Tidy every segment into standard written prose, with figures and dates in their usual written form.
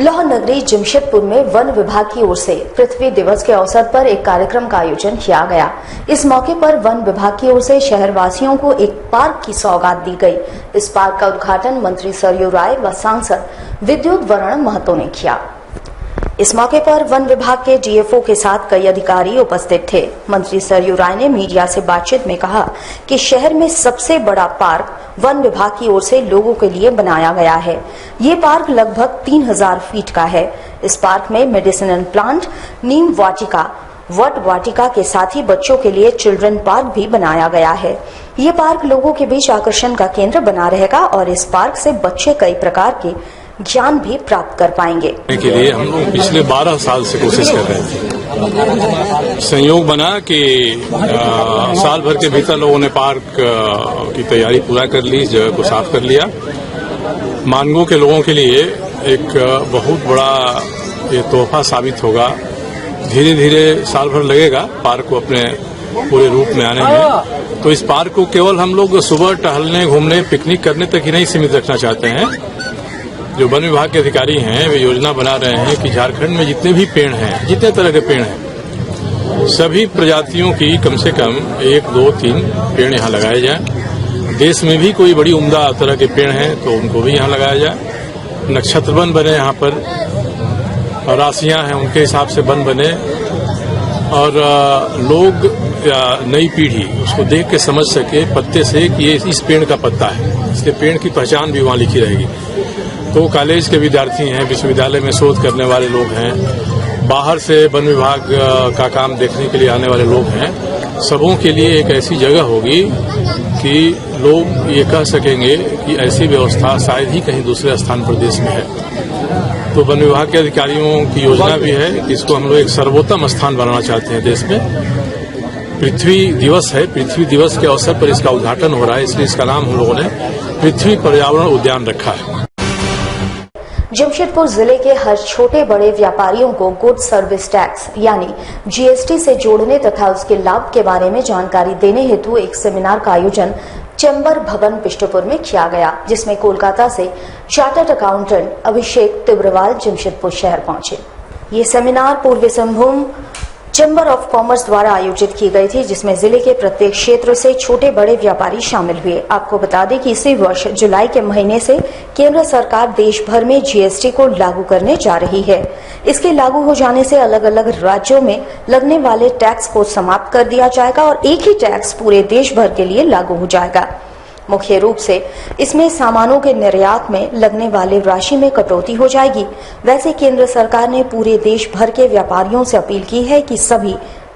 लौह नगरी जमशेदपुर में वन विभाग की ओर से पृथ्वी दिवस के अवसर पर एक कार्यक्रम का आयोजन किया गया। इस मौके पर वन विभाग की ओर से शहरवासियों को एक पार्क की सौगात दी गई। इस पार्क का उद्घाटन मंत्री सरयू राय व सांसद विद्युत वरण महतो ने किया। इस मौके पर वन विभाग के डीएफओ के साथ कई अधिकारी उपस्थित थे। मंत्री सरयू राय ने मीडिया से बातचीत में कहा कि शहर में सबसे बड़ा पार्क वन विभाग की ओर से लोगों के लिए बनाया गया है। ये पार्क लगभग 3000 फीट का है। इस पार्क में मेडिसिनल प्लांट, नीम वाटिका, वट वाटिका के साथ ही बच्चों के लिए चिल्ड्रन पार्क भी बनाया गया है। ये पार्क लोगों के बीच आकर्षण का केंद्र बना रहेगा और इस पार्क से बच्चे कई प्रकार के ज्ञान भी प्राप्त कर पाएंगे। के लिए हम लोग पिछले 12 साल से कोशिश कर रहे थे। संयोग बना कि साल भर के भीतर लोगों ने पार्क की तैयारी पूरा कर ली, जगह को साफ कर लिया। मानगो के लोगों के लिए एक बहुत बड़ा ये तोहफा साबित होगा। धीरे धीरे साल भर लगेगा पार्क को अपने पूरे रूप में आने में। तो इस पार्क को केवल हम लोग सुबह टहलने, घूमने, पिकनिक करने तक ही नहीं सीमित रखना चाहते हैं। जो वन विभाग के अधिकारी हैं वे योजना बना रहे हैं कि झारखंड में जितने भी पेड़ हैं, जितने तरह के पेड़ हैं, सभी प्रजातियों की कम से कम 1, 2, 3 पेड़ यहाँ लगाए जाएं। देश में भी कोई बड़ी उम्दा तरह के पेड़ हैं तो उनको भी यहाँ लगाया जाए। नक्षत्र वन बने यहाँ पर और राशियां हैं उनके हिसाब से वन बने और लोग या नई पीढ़ी उसको देख के समझ सके पत्ते से कि ये इस पेड़ का पत्ता है। इसके पेड़ की पहचान भी वहाँ लिखी रहेगी। तो कॉलेज के विद्यार्थी हैं, विश्वविद्यालय में शोध करने वाले लोग हैं, बाहर से वन विभाग का काम देखने के लिए आने वाले लोग हैं, सबों के लिए एक ऐसी जगह होगी कि लोग ये कह सकेंगे कि ऐसी व्यवस्था शायद ही कहीं दूसरे स्थान पर देश में है। तो वन विभाग के अधिकारियों की योजना भी है कि इसको हम लोग एक सर्वोत्तम स्थान बनाना चाहते हैं देश में। पृथ्वी दिवस है, पृथ्वी दिवस के अवसर पर इसका उद्घाटन हो रहा है, इसलिए इसका नाम हम लोगों ने पृथ्वी पर्यावरण उद्यान रखा है। जमशेदपुर जिले के हर छोटे बड़े व्यापारियों को गुड सर्विस टैक्स यानी जीएसटी से जोड़ने तथा उसके लाभ के बारे में जानकारी देने हेतु एक सेमिनार का आयोजन चैम्बर भवन बिष्टुपुर में किया गया, जिसमें कोलकाता से चार्टर्ड अकाउंटेंट अभिषेक तिब्रवाल जमशेदपुर शहर पहुंचे। ये सेमिनार पूर्वी सिंहभूम चैम्बर ऑफ कॉमर्स द्वारा आयोजित की गई थी, जिसमें जिले के प्रत्येक क्षेत्र से छोटे बड़े व्यापारी शामिल हुए। आपको बता दें कि इसी वर्ष जुलाई के महीने से केंद्र सरकार देश भर में जीएसटी को लागू करने जा रही है। इसके लागू हो जाने से अलग अलग राज्यों में लगने वाले टैक्स को समाप्त कर दिया जाएगा और एक ही टैक्स पूरे देश भर के लिए लागू हो जाएगा। मुख्य रूप से इसमें सामानों के निर्यात में लगने वाले राशि में कटौती हो जाएगी। वैसे केंद्र सरकार ने पूरे देश भर के व्यापारियों से अपील की है कि सभी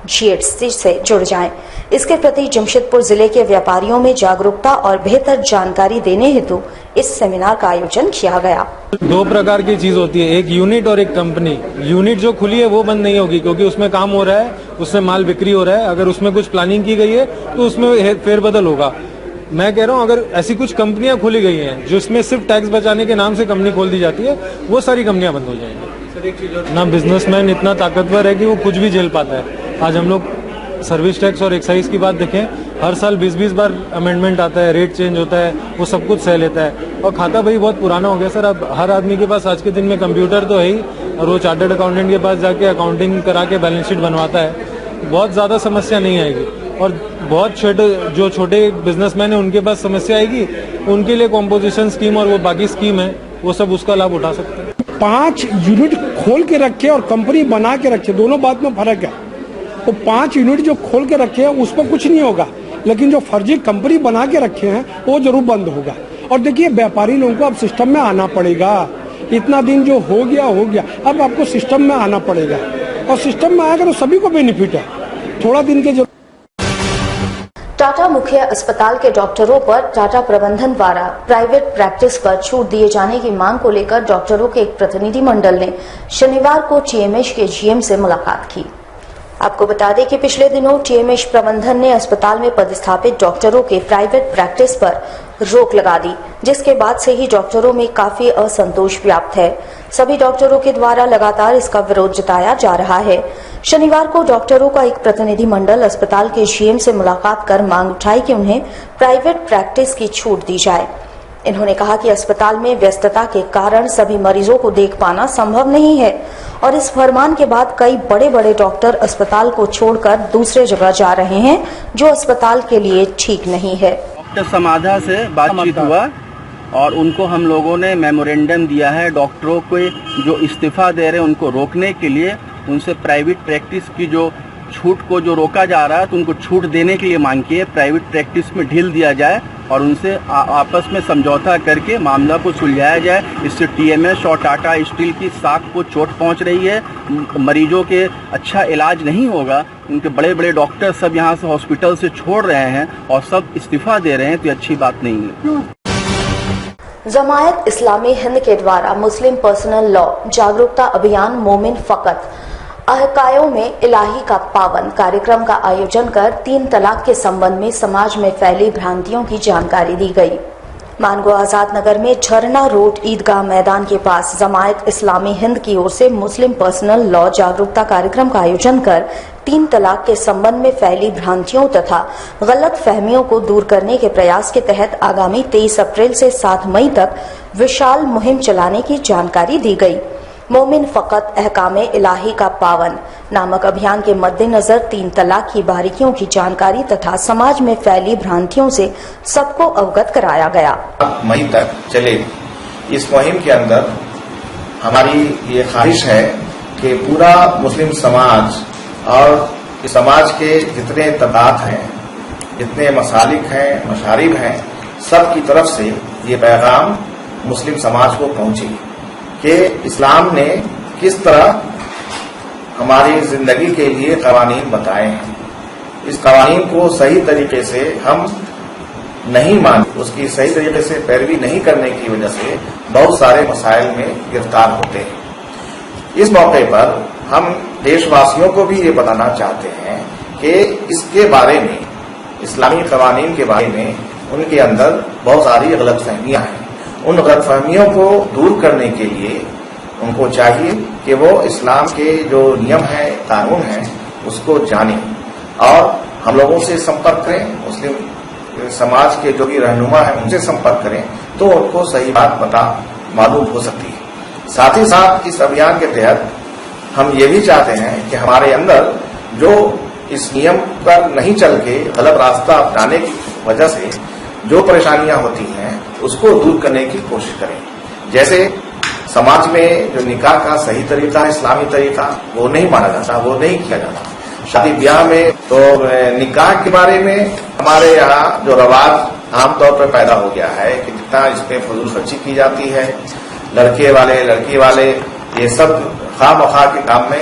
जीएसटी से जुड़ जाएं। इसके प्रति जमशेदपुर जिले के व्यापारियों में जागरूकता और बेहतर जानकारी देने हेतु इस सेमिनार का आयोजन किया गया। 2 प्रकार की चीज होती है, एक यूनिट और एक कंपनी। यूनिट जो खुली है वो बंद नहीं होगी क्योंकि उसमें काम हो रहा है, उसमें माल बिक्री हो रहा है। अगर उसमें कुछ प्लानिंग की गई है तो उसमें फेरबदल होगा। मैं कह रहा हूँ अगर ऐसी कुछ कंपनियां खोली गई हैं जिसमें सिर्फ टैक्स बचाने के नाम से कंपनी खोल दी जाती है, वो सारी कंपनियां बंद हो जाएंगी। ना बिजनेसमैन इतना ताकतवर है कि वो कुछ भी झेल पाता है। आज हम लोग सर्विस टैक्स और एक्साइज की बात देखें, हर साल 20-20 बार अमेंडमेंट आता है, रेट चेंज होता है, वो सब कुछ सह लेता है और खाता भाई बहुत पुराना हो गया सर। अब हर आदमी के पास आज के दिन में कंप्यूटर तो है ही और वो चार्टर्ड अकाउंटेंट के पास जाके अकाउंटिंग करा के बैलेंस शीट बनवाता है। बहुत ज्यादा समस्या नहीं आएगी और बहुत छोटे बिजनेसमैन है उनके पास समस्या आएगी, उनके लिए कॉम्पोजिशन स्कीम और वो बाकी स्कीम है वो सब उसका लाभ उठा सकते हैं। 5 यूनिट खोल के रखे और कंपनी बना के रखे, दोनों बात में फर्क है। तो 5 यूनिट जो खोल के रखे हैं उस पर कुछ नहीं होगा, लेकिन जो फर्जी कंपनी बना के रखे हैं वो जरूर बंद होगा। और देखिए व्यापारी लोगों को अब सिस्टम में आना पड़ेगा। इतना दिन जो हो गया, अब आपको सिस्टम में आना पड़ेगा और सिस्टम में आएगा तो सभी को बेनिफिट है। थोड़ा दिन के टाटा मुख्य अस्पताल के डॉक्टरों पर टाटा प्रबंधन द्वारा प्राइवेट प्रैक्टिस पर छूट दिए जाने की मांग को लेकर डॉक्टरों के एक प्रतिनिधि मंडल ने शनिवार को टीएमएच के जीएम से मुलाकात की। आपको बता दें कि पिछले दिनों टीएमएच प्रबंधन ने अस्पताल में पदस्थापित डॉक्टरों के प्राइवेट प्रैक्टिस पर रोक लगा दी, जिसके बाद से ही डॉक्टरों में काफी असंतोष व्याप्त है। सभी डॉक्टरों के द्वारा लगातार इसका विरोध जताया जा रहा है। शनिवार को डॉक्टरों का एक प्रतिनिधि मंडल अस्पताल के जीएम से मुलाकात कर मांग उठाई कि उन्हें प्राइवेट प्रैक्टिस की छूट दी जाए। इन्होंने कहा कि अस्पताल में व्यस्तता के कारण सभी मरीजों को देख पाना संभव नहीं है और इस फरमान के बाद कई बड़े बड़े डॉक्टर अस्पताल को छोड़कर दूसरे जगह जा रहे हैं, जो अस्पताल के लिए ठीक नहीं है। डॉक्टर समाधा से बातचीत हुआ और उनको हम लोगों ने मेमोरेंडम दिया है। डॉक्टरों को जो इस्तीफा दे रहे हैं उनको रोकने के लिए उनसे प्राइवेट प्रैक्टिस की जो छूट को जो रोका जा रहा है तो उनको छूट देने के लिए मांग की है। प्राइवेट प्रैक्टिस में ढील दिया जाए और उनसे आपस में समझौता करके मामला को सुलझाया जाए। इससे टीएमएस और टाटा स्टील की साख को चोट पहुंच रही है। मरीजों के अच्छा इलाज नहीं होगा। उनके बड़े बड़े डॉक्टर सब यहाँ से हॉस्पिटल से छोड़ रहे हैं और सब इस्तीफा दे रहे हैं, तो अच्छी बात नहीं है। जमायत इस्लामी हिंद के द्वारा मुस्लिम पर्सनल लॉ जागरूकता अभियान मोमिन फकत अहकायों में इलाही का पावन कार्यक्रम का आयोजन कर 3 तलाक के संबंध में समाज में फैली भ्रांतियों की जानकारी दी गई। मानगो आजाद नगर में झरना रोड ईदगाह मैदान के पास जमायत इस्लामी हिंद की ओर से मुस्लिम पर्सनल लॉ जागरूकता कार्यक्रम का आयोजन कर 3 तलाक के संबंध में फैली भ्रांतियों तथा गलत फहमियों को दूर करने के प्रयास के तहत आगामी 23 अप्रैल से 7 मई तक विशाल मुहिम चलाने की जानकारी दी गई। मोमिन फकत अहकामे इलाही का पावन नामक अभियान के मद्देनजर 3 तलाक की बारीकियों की जानकारी तथा समाज में फैली भ्रांतियों से सबको अवगत कराया गया। मई तक चले इस मुहिम के अंदर हमारी ये ख्वाहिश है कि पूरा मुस्लिम समाज और इस समाज के जितने तबाक़ हैं, जितने मसालिक हैं, मशारिब हैं, सब की तरफ से ये पैगाम मुस्लिम समाज को पहुंचे कि इस्लाम ने किस तरह हमारी जिंदगी के लिए कवानीन बताए हैं। इस कवानीन को सही तरीके से हम नहीं मानते, उसकी सही तरीके से पैरवी नहीं करने की वजह से बहुत सारे मसाइल में गिरफ्तार होते हैं। इस मौके पर हम देशवासियों को भी ये बताना चाहते हैं कि इसके बारे में, इस्लामी कवानीन के बारे में उनके अंदर बहुत सारी गलतफहमियां हैं। उन गलतफहमियों को दूर करने के लिए उनको चाहिए कि वो इस्लाम के जो नियम है, कानून है, उसको जानें और हम लोगों से संपर्क करें। मुस्लिम समाज के जो भी रहनुमा है उनसे संपर्क करें तो उनको सही बात पता मालूम हो सकती है। साथ ही साथ इस अभियान के तहत हम ये भी चाहते हैं कि हमारे अंदर जो इस नियम पर नहीं चल के गलत रास्ता अपनाने की वजह से जो परेशानियां होती हैं उसको दूर करने की कोशिश करें। जैसे समाज में जो निकाह का सही तरीका है, इस्लामी तरीका, वो नहीं माना जाता, वो नहीं किया जाता। शादी ब्याह में तो निकाह के बारे में हमारे यहाँ जो रवाज आमतौर पर पैदा हो गया है कि जितना इसमें फजूल खर्ची की जाती है, लड़के वाले लड़की वाले ये सब खामखा के काम में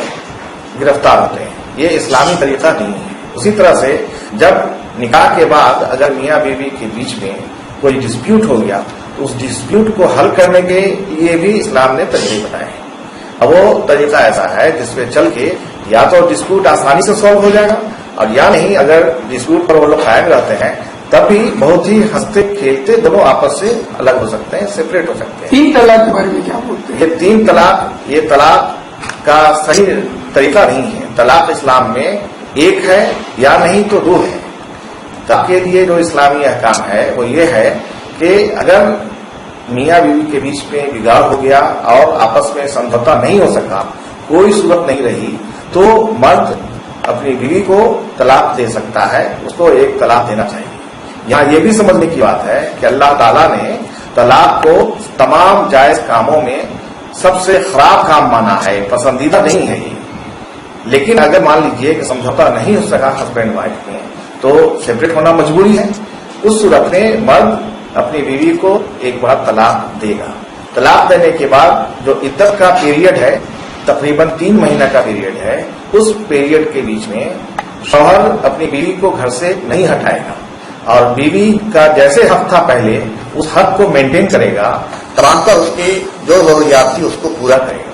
गिरफ्तार होते हैं। ये इस्लामी तरीका नहीं है। उसी तरह से जब निकाह के बाद अगर मियाँ बीवी के बीच में कोई डिस्प्यूट हो गया तो उस डिस्प्यूट को हल करने के लिए भी इस्लाम ने तरीके बताए हैं। अब वो तरीका ऐसा है जिसमें चल के या तो डिस्प्यूट आसानी से सॉल्व हो जाएगा और या नहीं, अगर डिस्प्यूट पर वो लोग कायम रहते हैं तब भी बहुत ही हंसते खेलते दोनों आपस से अलग हो सकते हैं, सेपरेट हो सकते हैं। 3 तलाक के बारे में क्या बोलते हैं? ये 3 तलाक, ये तलाक का सही तरीका नहीं है। तलाक इस्लाम में एक है या नहीं तो 2 है। तलाक के लिए जो इस्लामी अहकाम है वो ये है कि अगर मियाँ बीवी के बीच में बिगाड़ हो गया और आपस में समझौता नहीं हो सका, कोई सूरत नहीं रही, तो मर्द अपनी बीवी को तलाक दे सकता है, उसको एक तलाक देना चाहिए। यहाँ ये भी समझने की बात है कि अल्लाह ताला ने तलाक को तमाम जायज कामों में सबसे खराब काम माना है, पसंदीदा नहीं है ये। लेकिन अगर मान लीजिए कि समझौता नहीं हो सका हस्बैंड वाइफ में तो सेपरेट होना मजबूरी है। उस सूरत में मर्द अपनी बीवी को एक बार तलाक देगा। तलाक देने के बाद जो इद्दत का पीरियड है, तकरीबन 3 महीना का पीरियड है, उस पीरियड के बीच में शौहर अपनी बीवी को घर से नहीं हटाएगा और बीवी का जैसे हक था पहले उस हक को मेंटेन करेगा, तमाम पर उसकी जो जरूरियात थी उसको पूरा करेगा।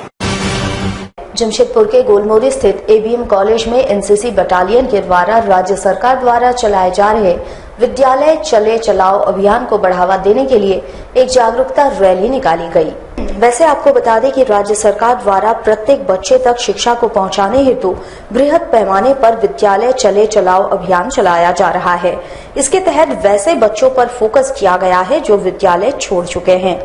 जमशेदपुर के गोलमोरी स्थित एबीएम कॉलेज में एनसीसी बटालियन के द्वारा राज्य सरकार द्वारा चलाए जा रहे विद्यालय चले चलाओ अभियान को बढ़ावा देने के लिए एक जागरूकता रैली निकाली गई। वैसे आपको बता दें कि राज्य सरकार द्वारा प्रत्येक बच्चे तक शिक्षा को पहुंचाने हेतु बृहद पैमाने पर विद्यालय चले चलाओ अभियान चलाया जा रहा है। इसके तहत वैसे बच्चों पर फोकस किया गया है जो विद्यालय छोड़ चुके हैं।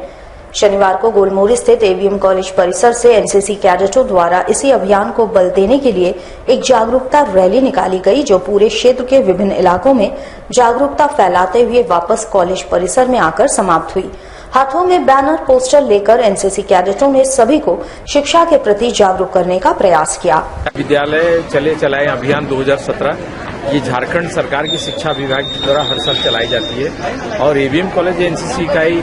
शनिवार को गोलमोरी स्थित एवीएम कॉलेज परिसर से एनसीसी कैडेटों द्वारा इसी अभियान को बल देने के लिए एक जागरूकता रैली निकाली गई, जो पूरे क्षेत्र के विभिन्न इलाकों में जागरूकता फैलाते हुए वापस कॉलेज परिसर में आकर समाप्त हुई। हाथों में बैनर पोस्टर लेकर एनसीसी कैडेटों ने सभी को शिक्षा के प्रति जागरूक करने का प्रयास किया। विद्यालय चले चलाए अभियान 2017 ये झारखंड सरकार की शिक्षा विभाग द्वारा हर साल चलाई जाती है और एवीएम कॉलेज एनसीसी इकाई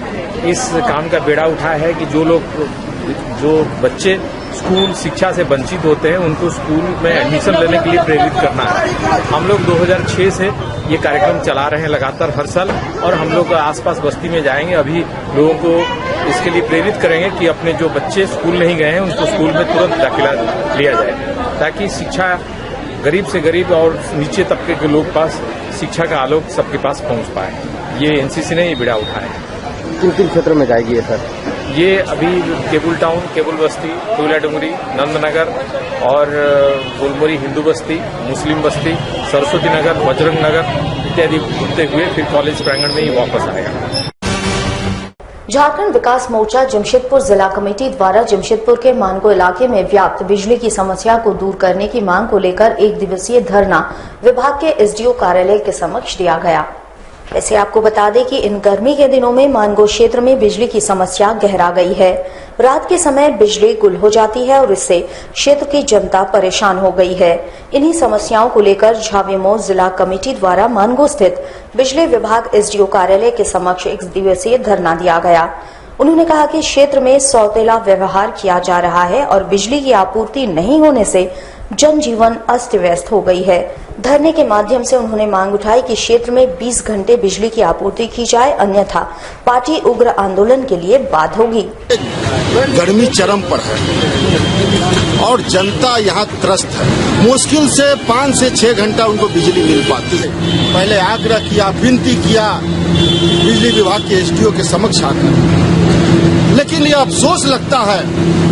इस काम का बेड़ा उठाया है कि जो बच्चे स्कूल शिक्षा से वंचित होते हैं उनको स्कूल में एडमिशन लेने के लिए प्रेरित करना है। हम लोग 2006 से ये कार्यक्रम चला रहे हैं लगातार हर साल और हम लोग आसपास बस्ती में जाएंगे। अभी लोगों को इसके लिए प्रेरित करेंगे कि अपने जो बच्चे स्कूल नहीं गए हैं उनको स्कूल में तुरंत दाखिला लिया जाए, ताकि शिक्षा गरीब से गरीब और नीचे तबके के लोग पास शिक्षा का आलोक सबके पास पहुंच पाए। ये एनसीसी ने ये बीड़ा उठाया है। किन किन क्षेत्रों में जाएगी ये सर? ये अभी केबुल टाउन, केबुल बस्ती, टोला डुंगरी, नंदनगर और गोलमोरी हिंदू बस्ती, मुस्लिम बस्ती, सरस्वती नगर, बजरंग नगर इत्यादि घूमते हुए फिर कॉलेज प्रांगण में ही वापस आएगा। झारखंड विकास मोर्चा जमशेदपुर जिला कमेटी द्वारा जमशेदपुर के मानगो इलाके में व्याप्त बिजली की समस्या को दूर करने की मांग को लेकर 1 दिवसीय धरना विभाग के एसडीओ कार्यालय के समक्ष दिया गया। वैसे आपको बता दें कि इन गर्मी के दिनों में मानगो क्षेत्र में बिजली की समस्या गहरा गई है। रात के समय बिजली गुल हो जाती है और इससे क्षेत्र की जनता परेशान हो गई है। इन्हीं समस्याओं को लेकर झावेमो जिला कमेटी द्वारा मानगो स्थित बिजली विभाग एसडीओ कार्यालय के समक्ष 1 दिवसीय धरना दिया गया। उन्होंने कहा कि क्षेत्र में सौतेला व्यवहार किया जा रहा है और बिजली की आपूर्ति नहीं होने से जनजीवन अस्त व्यस्त हो गई है। धरने के माध्यम से उन्होंने मांग उठाई कि क्षेत्र में 20 घंटे बिजली की आपूर्ति की जाए, अन्यथा पार्टी उग्र आंदोलन के लिए बाध्य होगी। गर्मी चरम पर है और जनता यहाँ त्रस्त है। मुश्किल से 5 से 6 घंटा उनको बिजली मिल पाती है। पहले आग्रह किया, विनती किया बिजली विभाग के एसडीओ के समक्ष आकर, लेकिन ये अफसोस लगता है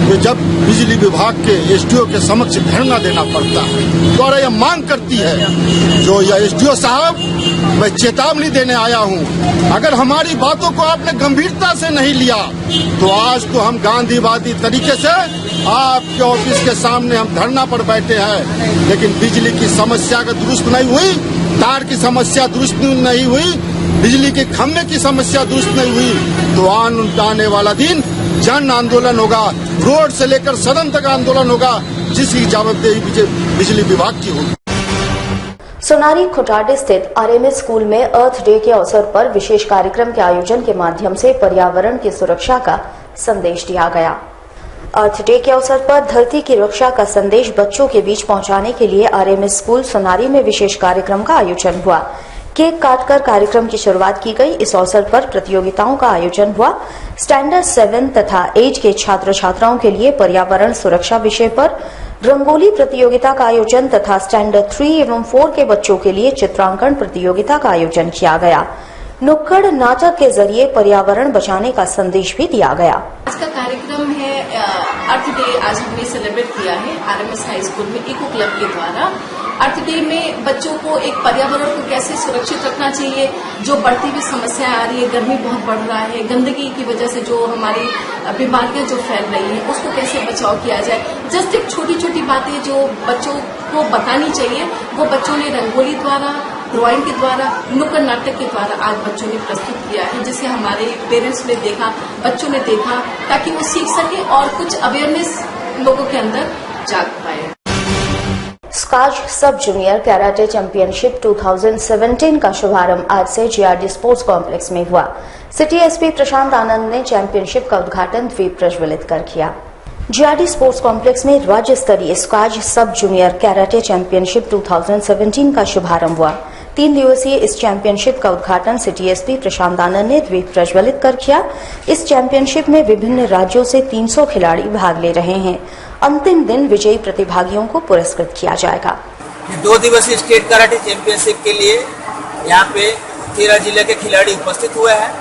कि जब बिजली विभाग के एसडीओ के समक्ष धरना देना पड़ता है तो यह मांग करती है जो यह एसडीओ साहब, मैं चेतावनी देने आया हूं, अगर हमारी बातों को आपने गंभीरता से नहीं लिया तो आज तो हम गांधीवादी तरीके से आपके ऑफिस के सामने हम धरना पर बैठे हैं, लेकिन बिजली की समस्या का दुरुस्त नहीं हुई, तार की समस्या दुरुस्त नहीं हुई, बिजली के खंभे की समस्या दुरुस्त नहीं हुई तो आने वाला दिन जन आंदोलन होगा, रोड से लेकर सदन तक आंदोलन होगा, जिसकी जवाबदेही बिजली विभाग की होगी। सोनारी खुटाटे स्थित आरएमएस स्कूल में अर्थ डे के अवसर पर विशेष कार्यक्रम के आयोजन के माध्यम से पर्यावरण की सुरक्षा का संदेश दिया गया। अर्थ डे के अवसर पर धरती की रक्षा का संदेश बच्चों के बीच पहुंचाने के लिए आरएमएस स्कूल सोनारी में विशेष कार्यक्रम का आयोजन हुआ। केक काटकर कार्यक्रम की शुरुआत की गई। इस अवसर पर प्रतियोगिताओं का आयोजन हुआ। स्टैंडर्ड 7 तथा 8 के छात्र छात्राओं के लिए पर्यावरण सुरक्षा विषय पर रंगोली प्रतियोगिता का आयोजन तथा स्टैंडर्ड 3 एवं 4 के बच्चों के लिए चित्रांकन प्रतियोगिता का आयोजन किया गया। नुक्कड़ नाटक के जरिए पर्यावरण बचाने का संदेश भी दिया गया। आज का कार्यक्रम है अर्थ डे, आज हमने सेलिब्रेट किया है आरएमएस हाई स्कूल में इको क्लब के द्वारा। अर्थ डे में बच्चों को एक पर्यावरण को कैसे सुरक्षित रखना चाहिए, जो बढ़ती हुई समस्या आ रही है, गर्मी बहुत बढ़ रहा है, गंदगी की वजह से जो हमारी बीमारियां जो फैल रही है उसको कैसे बचाव किया जाए। जस्ट एक छोटी छोटी बातें जो बच्चों को बतानी चाहिए वो बच्चों ने रंगोली द्वारा, ड्राइंग के द्वारा, नुक्कड़ नाटक के द्वारा आज बच्चों ने प्रस्तुत किया है, जिसे हमारे पेरेंट्स ने देखा, बच्चों ने देखा, ताकि वो सीख सके और कुछ अवेयरनेस लोगों के अंदर जाग पाए। स्काज सब जूनियर कैराटे चैंपियनशिप 2017 का शुभारंभ आज से जीआरडी स्पोर्ट्स कॉम्प्लेक्स में हुआ। सिटी एसपी प्रशांत आनंद ने चैंपियनशिप का उद्घाटन द्वीप प्रज्वलित कर किया। जीआरडी स्पोर्ट्स कॉम्प्लेक्स में राज्य स्तरीय स्काज सब जूनियर कैराटे चैंपियनशिप 2017 का शुभारंभ हुआ। 3 दिवसीय इस चैंपियनशिप का उद्घाटन सिटी एसपी प्रशांत आनंद ने द्वीप प्रज्वलित कर किया। इस चैंपियनशिप में विभिन्न राज्यों से 300 खिलाड़ी भाग ले रहे हैं। अंतिम दिन विजयी प्रतिभागियों को पुरस्कृत किया जाएगा। 2 दिवसीय स्टेट कराटे चैंपियनशिप के लिए यहाँ पे 13 जिले के खिलाड़ी उपस्थित हुए हैं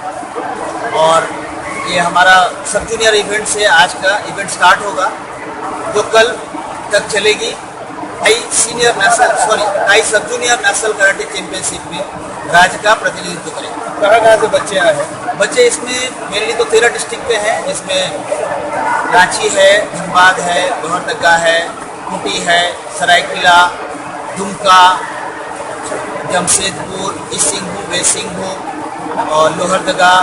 और ये हमारा सब जूनियर इवेंट से आज का इवेंट स्टार्ट होगा, जो कल तक चलेगी। 22 सब जूनियर नेशनल कराटे चैंपियनशिप में राज्य का प्रतिनिधित्व करेंगे। कहाँ से बच्चे आए हैं? बच्चे इसमें मेनली तो 13 डिस्ट्रिक्ट पे हैं, जिसमें रांची है, धनबाद है, लोहरदगा है, खूंटी है, सरायकेला, दुमका, जमशेदपुर, ईस्ट सिंहभूम, वेस्ट सिंहभूम और लोहरदगा,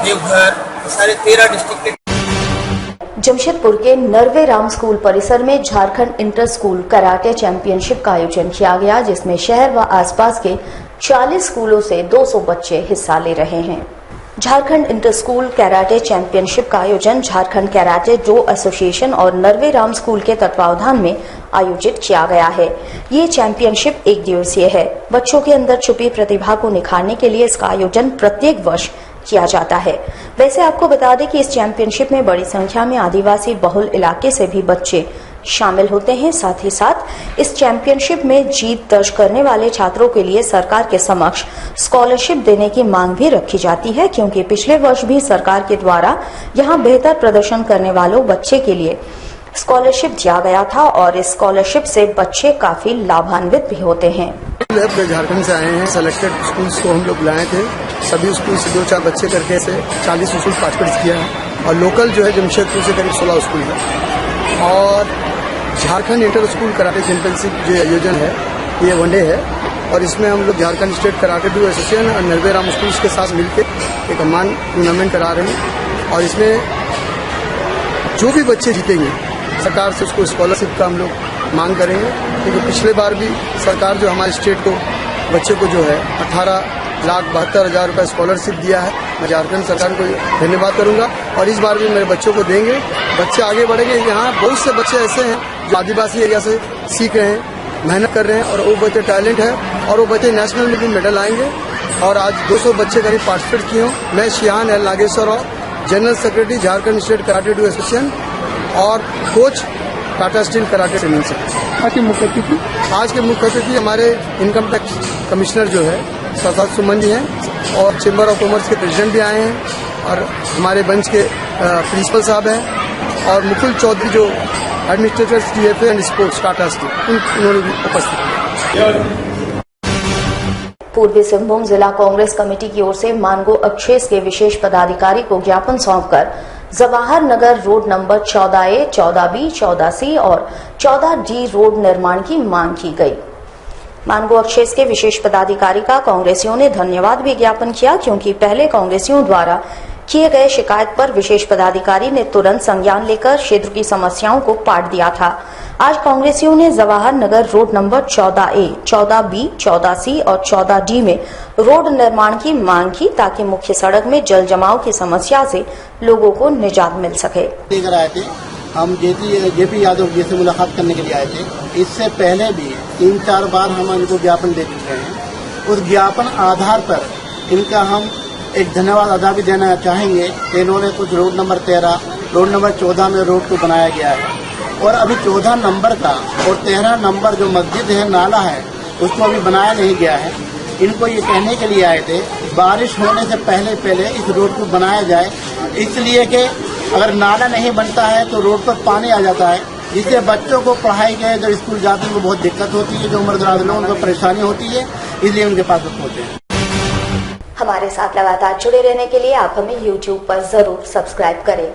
देवघर, सारे 13 डिस्ट्रिक्ट के। जमशेदपुर के नरवे राम स्कूल परिसर में Jharkhand inter school karate championship का आयोजन किया गया, जिसमें शहर व आसपास के 40 स्कूलों से 200 बच्चे हिस्सा ले रहे हैं। Jharkhand inter school karate championship का आयोजन झारखंड कराटे डो एसोसिएशन और नरवे राम स्कूल के तत्वावधान में आयोजित किया गया है। ये चैंपियनशिप 1 दिवसीय है। बच्चों के अंदर छुपी प्रतिभा को निखारने के लिए इसका आयोजन प्रत्येक वर्ष किया जाता है। वैसे आपको बता दें कि इस चैंपियनशिप में बड़ी संख्या में आदिवासी बहुल इलाके से भी बच्चे शामिल होते हैं। साथ ही साथ इस चैंपियनशिप में जीत दर्ज करने वाले छात्रों के लिए सरकार के समक्ष स्कॉलरशिप देने की मांग भी रखी जाती है, क्योंकि पिछले वर्ष भी सरकार के द्वारा यहां बेहतर प्रदर्शन करने वालों बच्चे के लिए स्कॉलरशिप दिया गया था और इस स्कॉलरशिप से बच्चे काफी लाभान्वित भी होते हैं। झारखंड से आए हैं, सेलेक्टेड स्कूल्स को हम लोग बुलाए थे। सभी स्कूल से 2-4 बच्चे करके से 40 स्कूल पार्टिसिपेट किया है और लोकल जो है जमशेदपुर से करीब 16 स्कूल है। और Jharkhand inter school karate championship जो आयोजन है ये वनडे है और इसमें हम लोग Jharkhand state karate do association और नरवे राम स्कूल के साथ मिलकर एक अम्मान टूर्नामेंट करा रहे हैं और इसमें जो भी बच्चे जीतेंगे सरकार से उसको स्कॉलरशिप का हम लोग मांग करेंगे, क्योंकि पिछले बार भी सरकार जो हमारे स्टेट को बच्चे को जो है 18,72,000 रुपये स्कॉलरशिप दिया है। मैं झारखंड सरकार को धन्यवाद करूंगा और इस बार भी मेरे बच्चों को देंगे। बच्चे आगे बढ़ेंगे। यहाँ बहुत से बच्चे ऐसे हैं जो आदिवासी एरिया से सीख रहे हैं, मेहनत कर रहे हैं और वो बच्चे टैलेंट है और वो बच्चे नेशनल में भी मेडल आएंगे। और आज 200 बच्चे करीब पार्टिसिपेट किए हों। मैं शिहान एल नागेश्वर और general secretary Jharkhand state karate do association और coach Tata steel karate training से। आज के मुख्य अतिथि हमारे इनकम टैक्स कमिश्नर जो है सरदार सुमन जी हैं और चेंबर ऑफ कॉमर्स के प्रेसिडेंट भी आए हैं और हमारे बेंच के प्रिंसिपल साहब हैं और मुकुल चौधरी जो administrator DFA and sports Tata steel, उन्होंने भी उपस्थित। पूर्वी सिंहभूम जिला कांग्रेस कमेटी की ओर से मानगो अक्षेस के विशेष पदाधिकारी को ज्ञापन सौंपकर Jawahar Nagar road number 14A, 14B, 14C और 14D रोड निर्माण की मांग की गई। मानगो अक्षेस के विशेष पदाधिकारी का कांग्रेसियों ने धन्यवाद भी ज्ञापन किया, क्योंकि पहले कांग्रेसियों द्वारा किए गए शिकायत पर विशेष पदाधिकारी ने तुरंत संज्ञान लेकर क्षेत्र की समस्याओं को पाट दिया था। आज कांग्रेसियों ने Jawahar Nagar road number 14A, 14B, 14C और 14D में रोड निर्माण की मांग की, ताकि मुख्य सड़क में जल जमाव की समस्या से लोगों को निजात मिल सके। लेकर आए थे, हम जेपी यादव जी से मुलाकात करने के लिए आए थे। इससे पहले भी 3-4 बार हम इनको ज्ञापन दे चुके हैं। उस ज्ञापन आधार पर इनका हम एक धन्यवाद अदा भी देना चाहेंगे कि इन्होंने कुछ रोड नंबर 13, रोड नंबर 14 में रोड को बनाया गया है और अभी 14 नंबर का और 13 नंबर जो मस्जिद है, नाला है, उसको अभी बनाया नहीं गया है। इनको ये कहने के लिए आए थे बारिश होने से पहले इस रोड को बनाया जाए, इसलिए कि अगर नाला नहीं बनता है तो रोड पर पानी आ जाता है, जिससे बच्चों को पढ़ाई के जो स्कूल जाते हैं उनको बहुत दिक्कत होती है, जो उम्र दराज लोगों को परेशानी होती है, इसलिए उनके पास होते हैं। हमारे साथ लगातार जुड़े रहने के लिए आप हमें YouTube पर जरूर सब्सक्राइब करें।